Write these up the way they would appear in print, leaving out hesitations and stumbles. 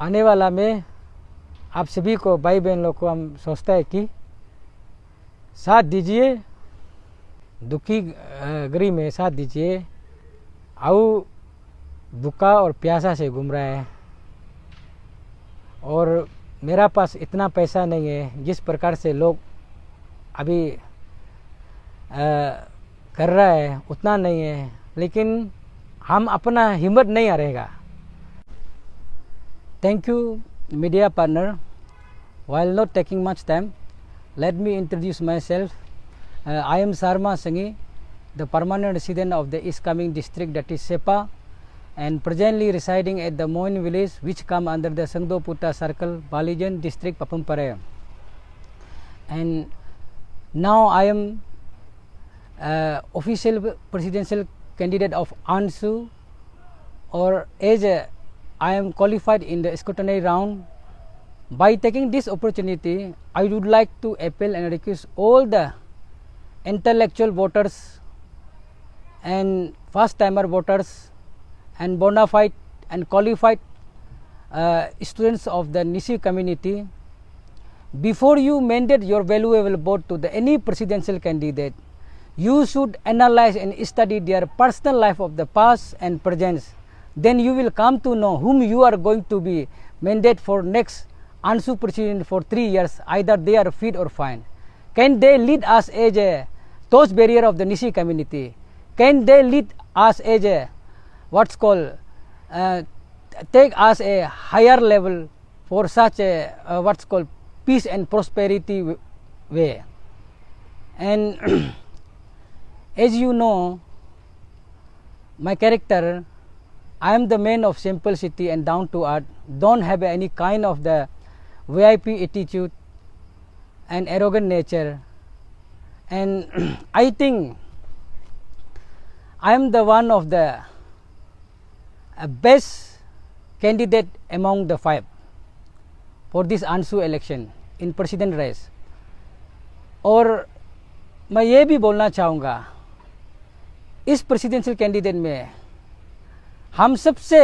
आने वाला में आप सभी को, भाई बहन लोग को हम सोचता है कि साथ दीजिए, दुखी गरीब में साथ दीजिए। आऊ भूखा और प्यासा से घूम रहा है और मेरा पास इतना पैसा नहीं है जिस प्रकार से लोग अभी कर रहा है, उतना नहीं है, लेकिन हम अपना हिम्मत नहीं हारेगा। Thank you, media partner. While not taking much time, let me introduce myself. I am Sarma Sanghi, the permanent resident of the East Kaming district, that is Sepa, and presently residing at the Moin village, which come under the Sangdo Putta circle, Balijan district, Papumpare. And now I am official presidential candidate of ANSU, or as I am qualified in the scrutiny round. By taking this opportunity, I would like to appeal and request all the intellectual voters and first-timer voters and bona fide and qualified students of the Nisi community, before you mandate your valuable vote to any presidential candidate, you should analyze and study their personal life of the past and present. Then you will come to know whom you are going to be mandate for next ANSU president for 3 years. Either they are fit or fine. Can they lead us as a torch barrier of the Nisi community? Can they lead us as a what's called take us a higher level for such a what's called peace and prosperity way? And as you know, my character, I am the man of simple city and down to earth, don't have any kind of the VIP attitude and arrogant nature, and I think I am the one of the best candidate among the 5 for this ANSU election in president race. और मैं ये भी बोलना चाहूँगा, इस presidential candidate में हम सबसे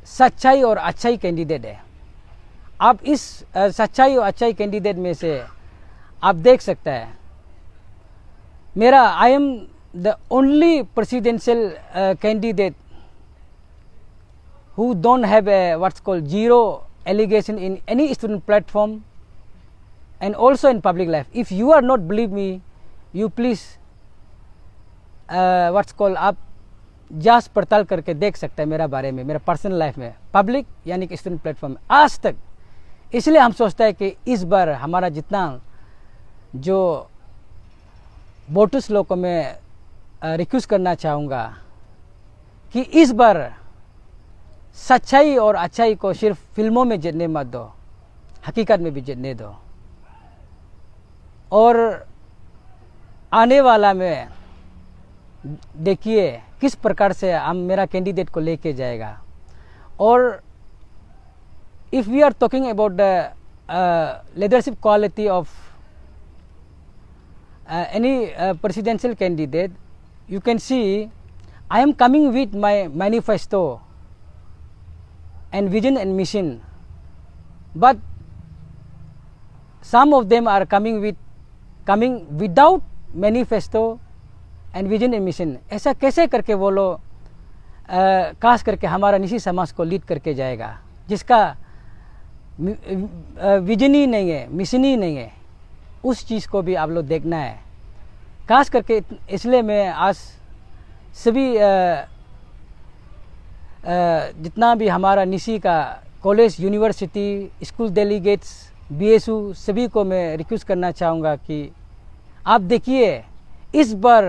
सच्चाई और अच्छाई कैंडिडेट है। आप इस सच्चाई और अच्छाई कैंडिडेट में से आप देख सकते हैं, मेरा I am the only presidential candidate who don't have a what's called zero allegation in any student platform and also in public life. If you are not believe me, you please what's called आप जांच पड़ताल करके देख सकते हैं मेरा बारे में, मेरा पर्सनल लाइफ में, पब्लिक यानी कि स्टूडेंट प्लेटफॉर्म में आज तक। इसलिए हम सोचते हैं कि इस बार हमारा जितना जो वोटर्स लोग को मैं रिक्वेस्ट करना चाहूँगा कि इस बार सच्चाई और अच्छाई को सिर्फ फिल्मों में जीतने मत दो, हकीकत में भी जीतने दो। और आने वाला में देखिए किस प्रकार से हम मेरा कैंडिडेट को लेके जाएगा। और if we are talking about the leadership quality of any presidential candidate, you can see I am coming with my manifesto and vision and mission, but some of them are coming without manifesto and vision and mission। ऐसा कैसे करके वो लोग खास करके हमारा निजी समाज को लीड करके जाएगा जिसका विजन ही नहीं है, मिशन ही नहीं है। उस चीज़ को भी आप लोग देखना है खास करके। इसलिए मैं आज सभी जितना भी हमारा निसी का college, university, school delegates, BSU सभी को मैं रिक्वेस्ट करना चाहूँगा कि आप देखिए इस बार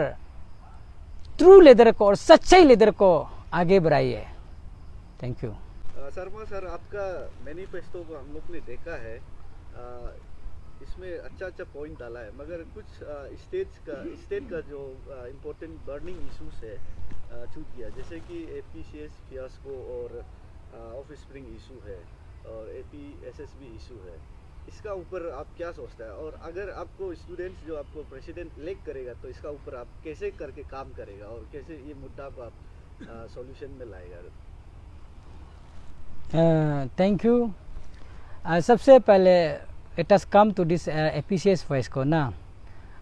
ट्रू लीडर को और सच्चाई लीडर को आगे बढ़ाइए। Thank you. शर्मा सर, आपका मैनिफेस्टो को हम लोग ने देखा है, इसमें अच्छा पॉइंट डाला है, मगर कुछ स्टेट का जो इम्पोर्टेंट बर्निंग इशूज है छूट गया, जैसे कि एपीसीएस फियास्को और ऑफ स्प्रिंग इशू है और एपीएसएसबी इशू है। इसका ऊपर आप क्या सोचता है, और अगर आपको स्टूडेंट्स जो आपको प्रेसिडेंट इलेक्ट करेगा तो इसका ऊपर आप कैसे करके काम करेगा और कैसे ये मुद्दा को आप सॉल्यूशन में लाएगा? Thank you. सबसे पहले let us come to this APCS fiasco ना।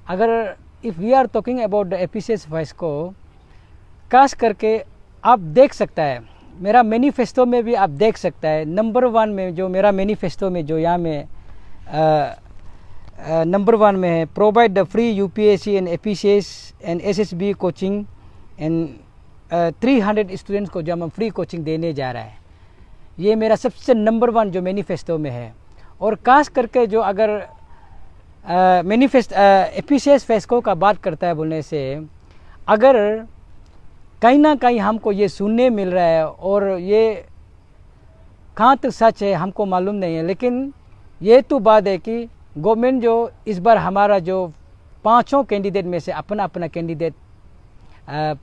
अगर if we are talking about the APCS fiasco, खास करके आप देख सकता है मेरा मैनिफेस्टो में भी आप देख सकता है नंबर 1 में जो मेरा मैनिफेस्टो में जो यहाँ में नंबर 1 में है, provide the free UPSC and APCS and SSB coaching and 300 students को जो हम फ्री कोचिंग देने जा रहा है। ये मेरा सबसे नंबर 1 जो मैनिफेस्टो में है। और खास करके जो अगर एपीसीएस फेस्को का बात करता है बोलने से, अगर कहीं ना कहीं हमको ये सुनने मिल रहा है और ये कहाँ तक सच है हमको मालूम नहीं है, लेकिन ये तो बात है कि गवर्नमेंट जो इस बार हमारा जो 5 कैंडिडेट में से अपना अपना कैंडिडेट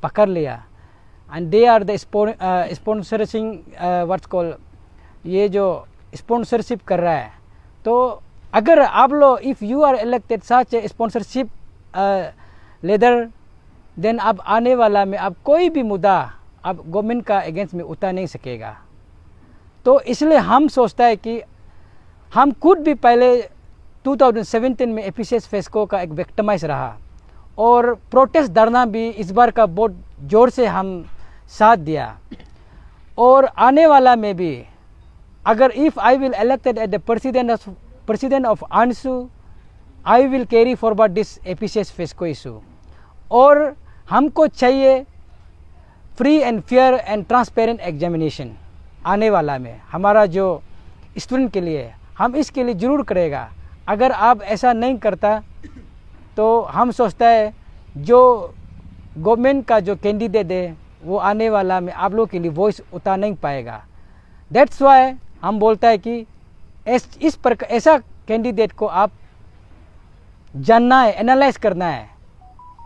पकड़ लिया and they are the sponsoring what's call, ये जो स्पॉन्सरशिप कर रहा है। तो अगर आप लोग if you are elected such a sponsorship leader, then अब आने वाला में अब कोई भी मुद्दा अब गवर्नमेंट का अगेंस्ट में उठा नहीं सकेगा। तो इसलिए हम सोचता है कि हम खुद भी पहले 2017 में एपीसीएस फेस्को का एक विक्टिमाइज रहा और प्रोटेस्ट धरना भी इस बार का बहुत जोर से हम साथ दिया। और आने वाला में भी अगर if I will elected at the president of ANSU, I will carry forward this APCS fiasco issue. और हमको चाहिए free and fair and transparent examination आने वाला में हमारा जो स्टूडेंट के लिए, हम इसके लिए ज़रूर करेगा। अगर आप ऐसा नहीं करता तो हम सोचता है जो गवर्नमेंट का जो कैंडिडेट है वो आने वाला में आप लोग के लिए वॉइस उठा नहीं पाएगा। दैट्स वाई हम बोलता है कि इस प्रकार ऐसा कैंडिडेट को आप जानना है, एनालाइज करना है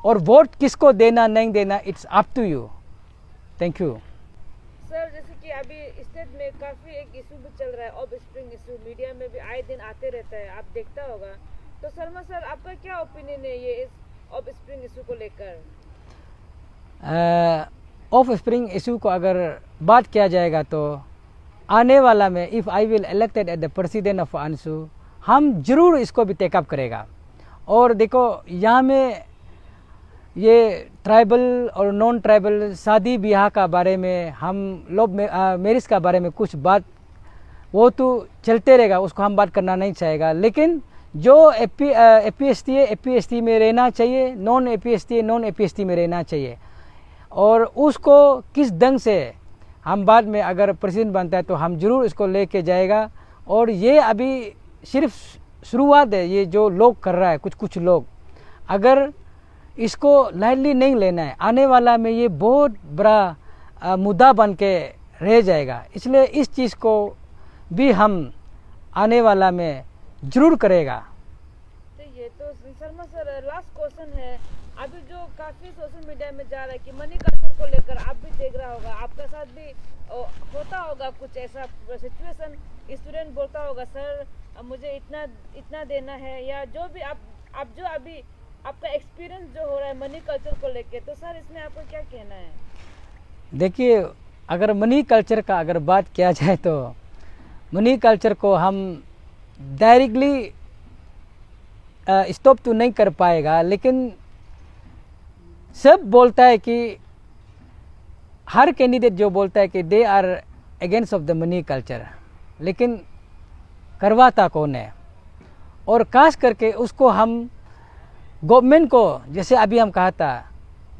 और वोट किसको देना नहीं देना it's up to you. Thank you sir. जैसे कि अभी स्टेट में काफ़ी एक इशू भी चल रहा है, ऑफ स्प्रिंग इशू, मीडिया में भी आए दिन आते रहता है, आप देखता होगा। तो शर्मा सर आपका क्या ओपिनियन है ये इस ऑफ स्प्रिंग इशू को लेकर? ऑफ स्प्रिंग इशू को अगर बात किया जाएगा तो आने वाला में if I will elected at the president of ANSU, हम जरूर इसको भी टेकअप करेगा। और देखो यहाँ में ये ट्राइबल और नॉन ट्राइबल शादी ब्याह का बारे में हम लोग मैरिज का बारे में कुछ बात वो तो चलते रहेगा, उसको हम बात करना नहीं चाहेगा। लेकिन जो एपीएसटी है एपीएसटी में रहना चाहिए, नॉन एपीएसटी है नॉन एपीएसटी में रहना चाहिए। और उसको किस ढंग से हम बाद में अगर प्रेसिडेंट बनता है तो हम जरूर इसको लेके जाएगा। और ये अभी सिर्फ शुरुआत है, ये जो लोग कर रहा है कुछ लोग, अगर इसको लाइटली नहीं लेना है आने वाला में ये बहुत बड़ा मुद्दा बन के रह जाएगा। इसलिए इस चीज़ को भी हम आने वाला में जरूर करेगा। तो ये तो शर्मा सर लास्ट क्वेश्चन है, अभी जो काफ़ी सोशल मीडिया में जा रहा है कि मनी कल्चर को लेकर आप भी देख रहा होगा, आपका साथ भी होता होगा कुछ ऐसा सिचुएशन, स्टूडेंट बोलता होगा सर मुझे इतना देना है, या जो भी आप जो अभी आपका एक्सपीरियंस जो हो रहा है मनी कल्चर को लेके, तो सर इसमें आपका क्या कहना है? देखिए अगर मनी कल्चर का अगर बात किया जाए तो मनी कल्चर को हम डायरेक्टली स्टॉप तो नहीं कर पाएगा, लेकिन सब बोलता है कि हर कैंडिडेट जो बोलता है कि they are against of the money culture, लेकिन करवाता कौन है? और खास करके उसको हम गवर्नमेंट को, जैसे अभी हम कहा था,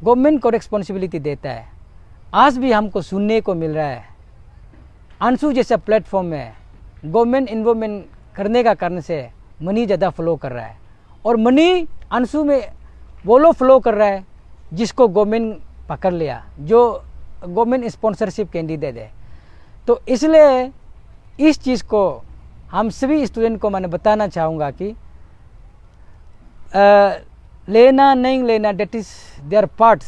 गवर्नमेंट को रिस्पॉन्सिबिलिटी देता है। आज भी हमको सुनने को मिल रहा है ANSU जैसा प्लेटफॉर्म में गवर्नमेंट इन्वॉल्वमेंट करने का कारण से मनी ज़्यादा फ्लो कर रहा है। और मनी ANSU में वो लोग फ्लो कर रहा है जिसको गवर्नमेंट पकड़ लिया, जो गवर्नमेंट स्पॉन्सरशिप कैंडिडेट है। तो इसलिए इस चीज़ को हम सभी स्टूडेंट को मैंने बताना चाहूँगा कि लेना नहीं लेना that is their parts,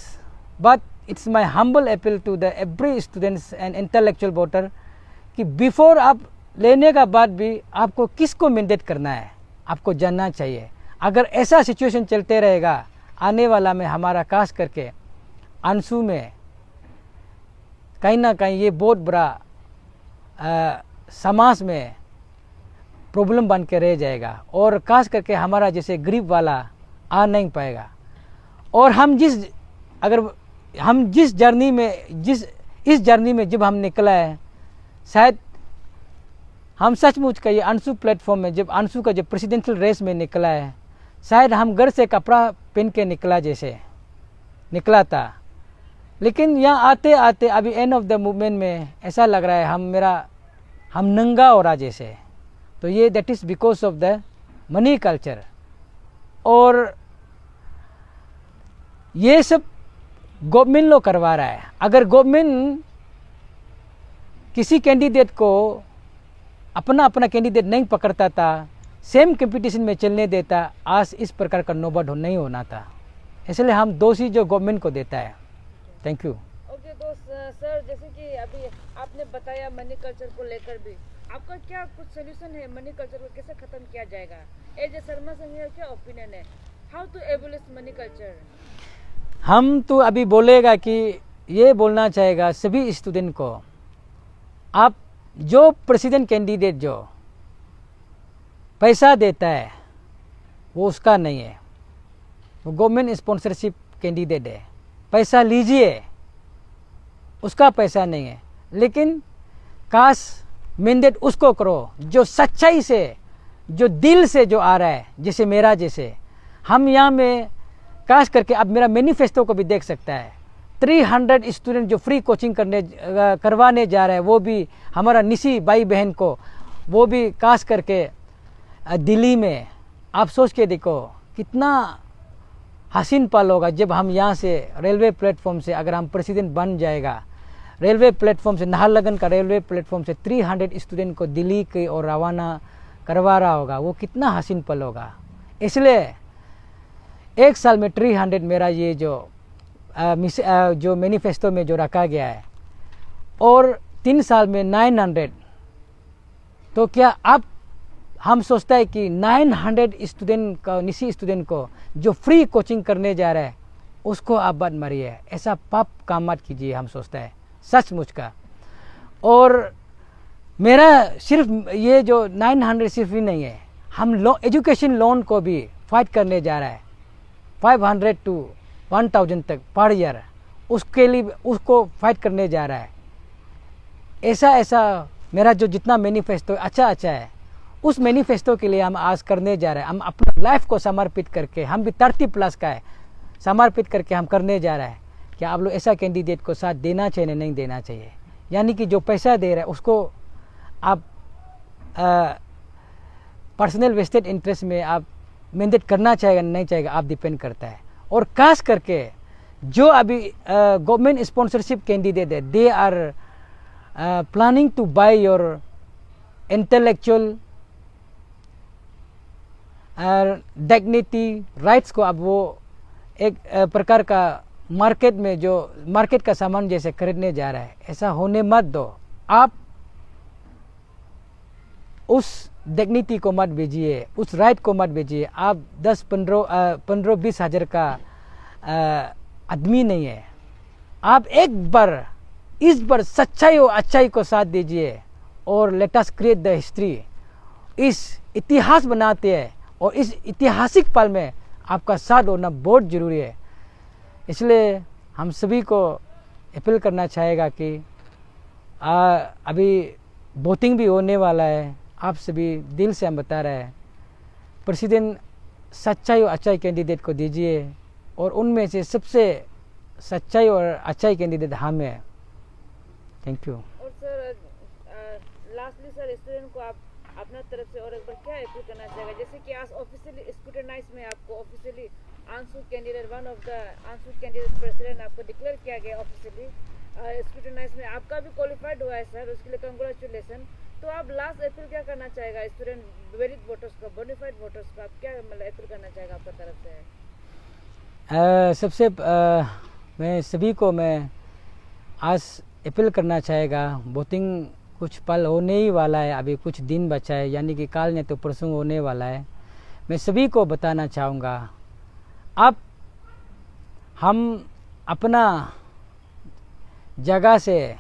but it's my humble appeal to the every students and intellectual voter कि बिफोर आप लेने का बाद भी आपको किसको मैंडेट करना है आपको जानना चाहिए। अगर ऐसा सिचुएशन चलते रहेगा आने वाला में हमारा खास करके ANSU में कहीं ना कहीं ये बहुत बड़ा समाज में प्रॉब्लम बन के रह जाएगा और खास करके हमारा जैसे गरीब वाला आ नहीं पाएगा। और इस जर्नी में जब हम निकला है, शायद हम सचमुच का ये अंशु प्लेटफॉर्म में जब अंशु का जब प्रेसिडेंशियल रेस में निकला है, शायद हम घर से कपड़ा पहन के निकला था, लेकिन यहाँ आते आते अभी एंड ऑफ द मूवमेंट में ऐसा लग रहा है हम नंगा हो रहा जैसे। तो ये that is because of the money culture. और ये सब गवर्नमेंट लोग करवा रहा है। अगर गवर्नमेंट किसी कैंडिडेट को अपना कैंडिडेट नहीं पकड़ता था, सेम कंपटीशन में चलने देता, आज इस प्रकार का नौबत नहीं होना था। इसलिए हम दोषी जो गवर्नमेंट को देता है। Thank you. ओके, तो सर जैसे कि अभी आपने बताया मनी कल्चर को लेकर भी आपका क्या कुछ सोल्यूशन है? मनी कल्चर को कैसे खत्म किया जाएगा? एज ए शर्मा संघ क्या ओपिनियन है? How to abolish money culture? हम तो अभी बोलेगा कि ये बोलना चाहेगा सभी स्टूडेंट को, आप जो प्रेसिडेंट कैंडिडेट जो पैसा देता है वो उसका नहीं है, वो गवर्नमेंट स्पॉन्सरशिप कैंडिडेट है। पैसा लीजिए, उसका पैसा नहीं है, लेकिन काश मैंडेट उसको करो जो सच्चाई से, जो दिल से जो आ रहा है। जैसे मेरा जैसे हम यहाँ में काश करके अब मेरा मैनिफेस्टो को भी देख सकता है। 300 स्टूडेंट जो फ्री कोचिंग करवाने जा रहे हैं, वो भी हमारा निसी भाई बहन को, वो भी काश करके दिल्ली में। आप सोच के देखो कितना हसीन पल होगा जब हम यहाँ से रेलवे प्लेटफॉर्म से, अगर हम प्रेसिडेंट बन जाएगा, रेलवे प्लेटफॉर्म से, नाहरलगुन का रेलवे प्लेटफॉर्म से 300 स्टूडेंट को दिल्ली की ओर रवाना करवा रहा होगा। वो कितना हसीन पल होगा। इसलिए एक साल में 300 मेरा ये जो मैनिफेस्टो में जो रखा गया है, और 3 साल में 900। तो क्या अब हम सोचता है कि 900 स्टूडेंट का, निसी स्टूडेंट को जो फ्री कोचिंग करने जा रहा है, उसको आप मत मारिए, ऐसा पाप काम मत कीजिए। हम सोचता है सचमुच का। और मेरा सिर्फ ये जो 900 सिर्फ ही नहीं है, हम एजुकेशन लोन को भी फाइट करने जा रहा है, 500 to 1000 तक पर ईयर, उसके लिए उसको फाइट करने जा रहा है। ऐसा मेरा जो जितना मैनिफेस्टो अच्छा है, उस मैनिफेस्टो के लिए हम आज करने जा रहे हैं। हम अपना लाइफ को समर्पित करके, हम भी 30+ का है, समर्पित करके हम करने जा रहे हैं। क्या आप लोग ऐसा कैंडिडेट को साथ देना चाहिए नहीं देना चाहिए? यानी कि जो पैसा दे रहा है उसको आप पर्सनल वेस्टेड इंटरेस्ट में आप मैंडेट करना चाहेगा नहीं चाहेगा, आप डिपेंड करता है। और खास करके जो अभी गवर्नमेंट स्पॉन्सरशिप कैंडिडेट है, they are planning to buy your intellectual dignity rights को। अब वो एक प्रकार का मार्केट का सामान जैसे खरीदने जा रहा है। ऐसा होने मत दो। आप उस डिग्निटी को मत भेजिए, उस राइट को मत भेजिए। आप 10-15-20 हज़ार का आदमी नहीं है। आप एक बार इस बार सच्चाई और अच्छाई को साथ दीजिए और let us create the history. इस इतिहास बनाते हैं और इस ऐतिहासिक पल में आपका साथ होना बहुत ज़रूरी है। इसलिए हम सभी को अपील करना चाहेगा कि अभी वोटिंग भी होने वाला है। आप सभी दिल से हम बता रहे हैं, प्रेसिडेंट सच्चाई और अच्छाई कैंडिडेट को दीजिए, और उनमें से सबसे सच्चाई और अच्छाई कैंडिडेट हम हैं। Thank you. और सर लास्टली सर स्टूडेंट को आप अपना तरफ से और एक बार क्या अपील करना चाहेगा? जैसे कि आज ऑफिशियली स्क्रूटनाइज में आपको ऑफिशियली आंसू कैंडिडेट, वन ऑफ द आंसू कैंडिडेट प्रेसिडेंट आपको डिक्लेयर किया गया ऑफिशियली स्क्रूटनाइज में। आपका भी क्वालिफाइड हुआ है सर, उसके लिए कंग्रेचुलेसन। तो आप लास्ट अपील क्या करना चाहेगा स्टूडेंट वेलिड वोटर्स को, बोनाफाइड वोटर्स को? आप क्या मतलब अपील करना चाहेगा आपका तरफ से? सबसे मैं सभी को मैं आज अपील करना चाहेगा, वोटिंग कुछ पल होने ही वाला है, अभी कुछ दिन बचा है, यानी कि काल ने तो परसों होने वाला है। मैं सभी को बताना चाहूँगा, अब हम अपना जगह से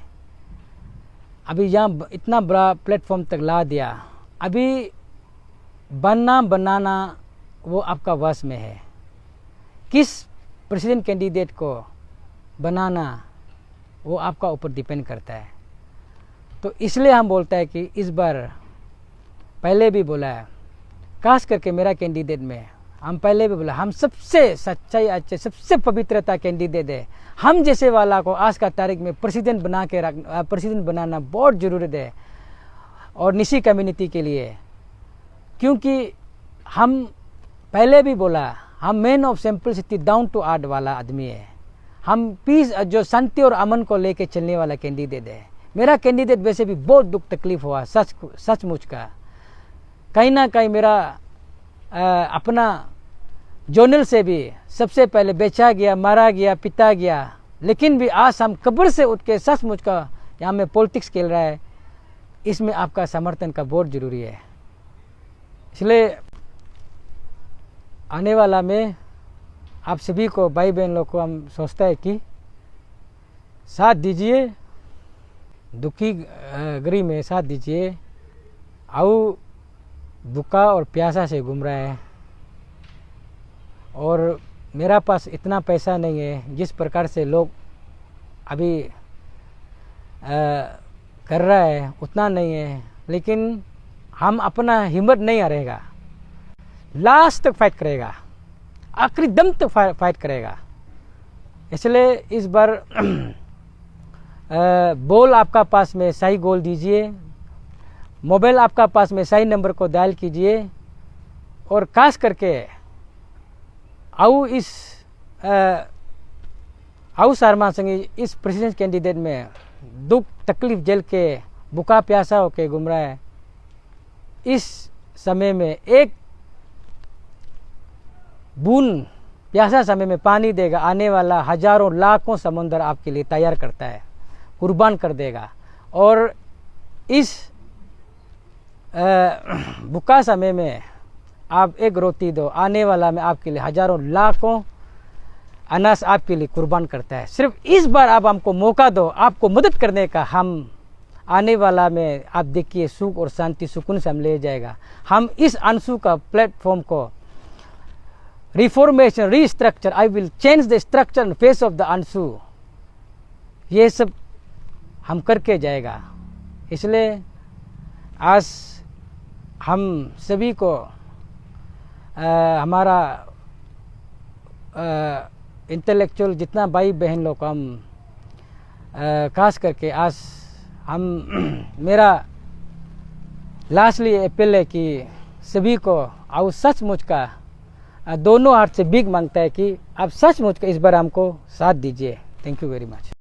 अभी यहाँ इतना बड़ा प्लेटफॉर्म तक ला दिया। अभी बनना बनाना वो आपका वश में है, किस प्रेसिडेंट कैंडिडेट को बनाना वो आपका ऊपर डिपेंड करता है। तो इसलिए हम बोलते हैं कि इस बार पहले भी बोला है, खास करके मेरा कैंडिडेट में हम पहले भी बोला हम सबसे सच्चाई अच्छे सबसे पवित्रता कैंडिडेट है। हम जैसे वाला को आज का तारीख में प्रेसिडेंट बनाना बहुत ज़रूरत है और निशी कम्युनिटी के लिए, क्योंकि हम पहले भी बोला हम man of simplicity down to earth वाला आदमी है। हम पीस जो शांति और अमन को लेके चलने वाला कैंडिडेट है। मेरा कैंडिडेट वैसे भी बहुत दुख तकलीफ हुआ सचमुच का, कहीं ना कहीं मेरा अपना जोनल से भी सबसे पहले बेचा गया, मारा गया, पिटा गया, लेकिन भी आज हम कब्र से उठ के सचमुच का यहाँ में पॉलिटिक्स खेल रहा है। इसमें आपका समर्थन का बहुत ज़रूरी है। इसलिए आने वाला में आप सभी को भाई बहन लोग को हम सोचता है कि साथ दीजिए, दुखी गरीब में साथ दीजिए। आओ भूखा और प्यासा से घूम रहा है और मेरा पास इतना पैसा नहीं है जिस प्रकार से लोग अभी कर रहा है, उतना नहीं है, लेकिन हम अपना हिम्मत नहीं हारेगा, लास्ट तक फाइट करेगा, आखिरी दम तक फाइट करेगा। इसलिए इस बार बॉल आपका पास में सही गोल दीजिए, मोबाइल आपका पास में सही नंबर को डायल कीजिए और खास करके आओ शर्मा संगी इस प्रेसिडेंट कैंडिडेट में दुख तकलीफ झेल के भूखा प्यासा होके घूम रहा है। इस समय में एक बूंद प्यासा समय में पानी देगा, आने वाला हजारों लाखों समुंदर आपके लिए तैयार करता है, कुर्बान कर देगा। और इस भूखा समय में आप एक रोटी दो, आने वाला में आपके लिए हजारों लाखों अनाज आपके लिए कुर्बान करता है। सिर्फ इस बार आप हमको मौका दो आपको मदद करने का। हम आने वाला में आप देखिए सुख और शांति सुकून से हम ले जाएगा। हम इस अंशु का प्लेटफॉर्म को reformation restructure, I will change the structure and face of the Anshu, ये सब हम करके जाएगा। इसलिए आज हम सभी को हमारा इंटेलेक्चुअल जितना भाई बहन लोग हम खास करके आज हम मेरा लास्टली अपील है कि सभी को आओ सचमुच का दोनों हाथ से भीख मांगता है कि आप सचमुच का इस बार हमको साथ दीजिए। Thank you very much.